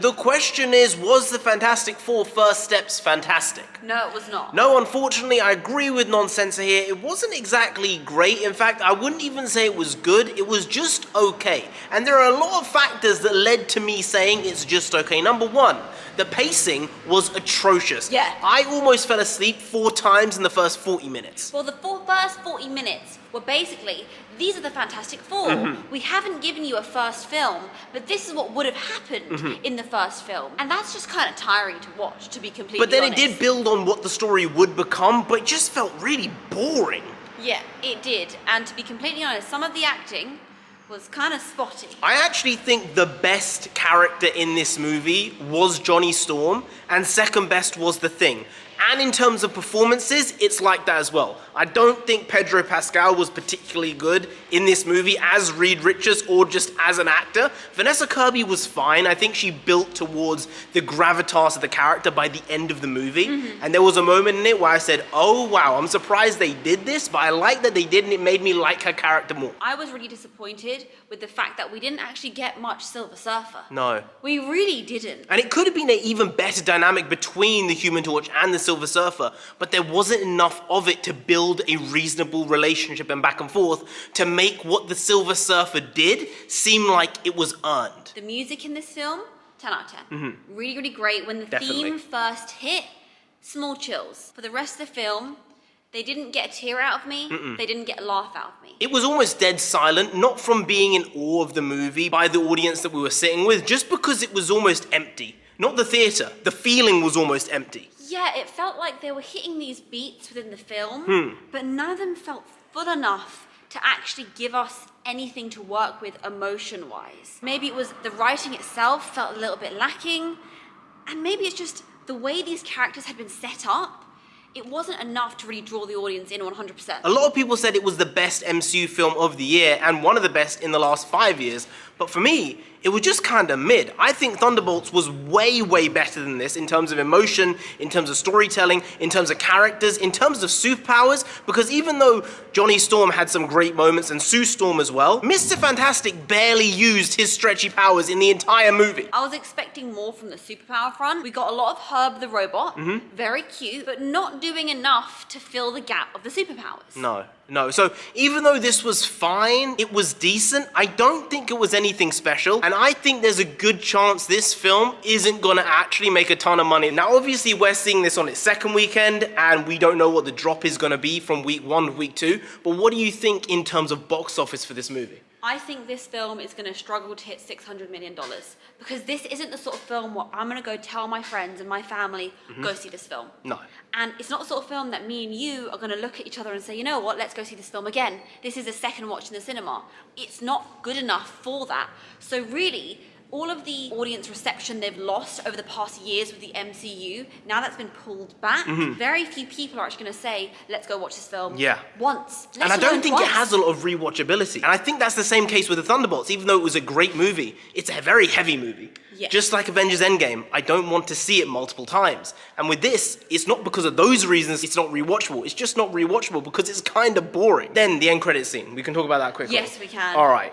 The question is, was the Fantastic Four First Steps fantastic? No, it was not. No, unfortunately, I agree with Nonsenser here. It wasn't exactly great. In fact, I wouldn't even say it was good. It was just okay. And there are a lot of factors that led to me saying it's just okay. Number one, the pacing was atrocious. Yeah. I almost fell asleep 4 times in the first 40 minutes. Well, the first 40 minutes were basically, these are the Fantastic Four. We haven't given you a first film, but this is what would have happened in the first film. And that's just kind of tiring to watch, to be completely honest. But then it did build on what the story would become, but it just felt really boring. Yeah, it did. And to be completely honest, some of the acting was kind of spotty. I actually think the best character in this movie was Johnny Storm, and second best was The Thing. And in terms of performances, it's like that as well. I don't think Pedro Pascal was particularly good in this movie as Reed Richards or just as an actor. Vanessa Kirby was fine. I think she built towards the gravitas of the character by the end of the movie. And there was a moment in it where I said, oh wow, I'm surprised they did this, but I like that they did, and it made me like her character more. I was really disappointed with the fact that we didn't actually get much Silver Surfer. No. We really didn't. And it could have been an even better dynamic between the Human Torch and the Silver Surfer, but there wasn't enough of it to build a reasonable relationship and back and forth to make what the Silver Surfer did seem like it was earned. The music in this film, 10 out of 10. Really, really great. When the theme first hit, small chills. For the rest of the film, they didn't get a tear out of me. They didn't get a laugh out of me. It was almost dead silent, not from being in awe of the movie by the audience that we were sitting with, just because it was almost empty. Not the theater, the feeling was almost empty. Yeah, it felt like they were hitting these beats within the film, but none of them felt full enough to actually give us anything to work with emotion-wise. Maybe it was the writing itself felt a little bit lacking, and maybe it's just the way these characters had been set up. It wasn't enough to really draw the audience in 100%. A lot of people said it was the best MCU film of the year and one of the best in the last 5 years, but for me, it was just kind of mid. I think Thunderbolts was way, way better than this in terms of emotion, in terms of storytelling, in terms of characters, in terms of superpowers, because even though Johnny Storm had some great moments and Sue Storm as well, Mr. Fantastic barely used his stretchy powers in the entire movie. I was expecting more from the superpower front. We got a lot of Herb the Robot, very cute, but not doing enough to fill the gap of the superpowers. No. So even though this was fine, it was decent, I don't think it was anything special. And I think there's a good chance this film isn't gonna actually make a ton of money. Now, obviously, we're seeing this on its second weekend, and we don't know what the drop is gonna be from week 1 to week 2. But what do you think in terms of box office for this movie? I think this film is going to struggle to hit $600 million because this isn't the sort of film where I'm going to go tell my friends and my family, go see this film. No. And it's not the sort of film that me and you are going to look at each other and say, you know what, let's go see this film again. This is a second watch in the cinema. It's not good enough for that. So really, all of the audience reception they've lost over the past years with the MCU, now that's been pulled back, very few people are actually going to say, let's go watch this film once. And I don't think it has a lot of rewatchability. And I think that's the same case with the Thunderbolts. Even though it was a great movie, it's a very heavy movie. Yeah. Just like Avengers Endgame, I don't want to see it multiple times. And with this, it's not because of those reasons it's not rewatchable. It's just not rewatchable because it's kind of boring. Then the end credits scene. We can talk about that quickly. Yes, we can. All right.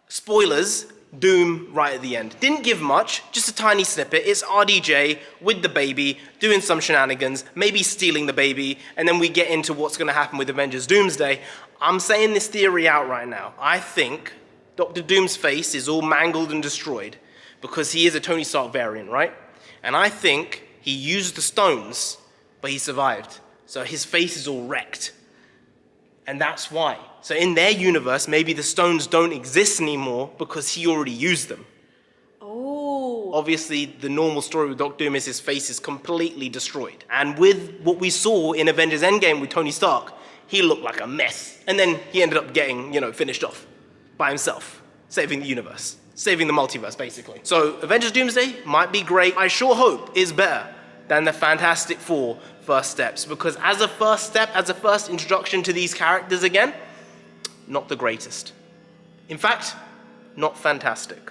Spoilers. Doom right at the end. Didn't give much, just a tiny snippet. It's RDJ with the baby, doing some shenanigans, maybe stealing the baby, and then we get into what's gonna happen with Avengers Doomsday. I'm saying this theory out right now. I think Dr. Doom's face is all mangled and destroyed because he is a Tony Stark variant, right? And I think he used the stones, but he survived. So his face is all wrecked. And that's why. So in their universe, maybe the stones don't exist anymore because he already used them. Oh. Obviously, the normal story with Doctor Doom is his face is completely destroyed. And with what we saw in Avengers Endgame with Tony Stark, he looked like a mess. And then he ended up getting, finished off by himself, saving the universe, saving the multiverse, basically. So Avengers Doomsday might be great. I sure hope it's better than the Fantastic Four First Steps, because as a first step, as a first introduction to these characters again, not the greatest. In fact, not fantastic.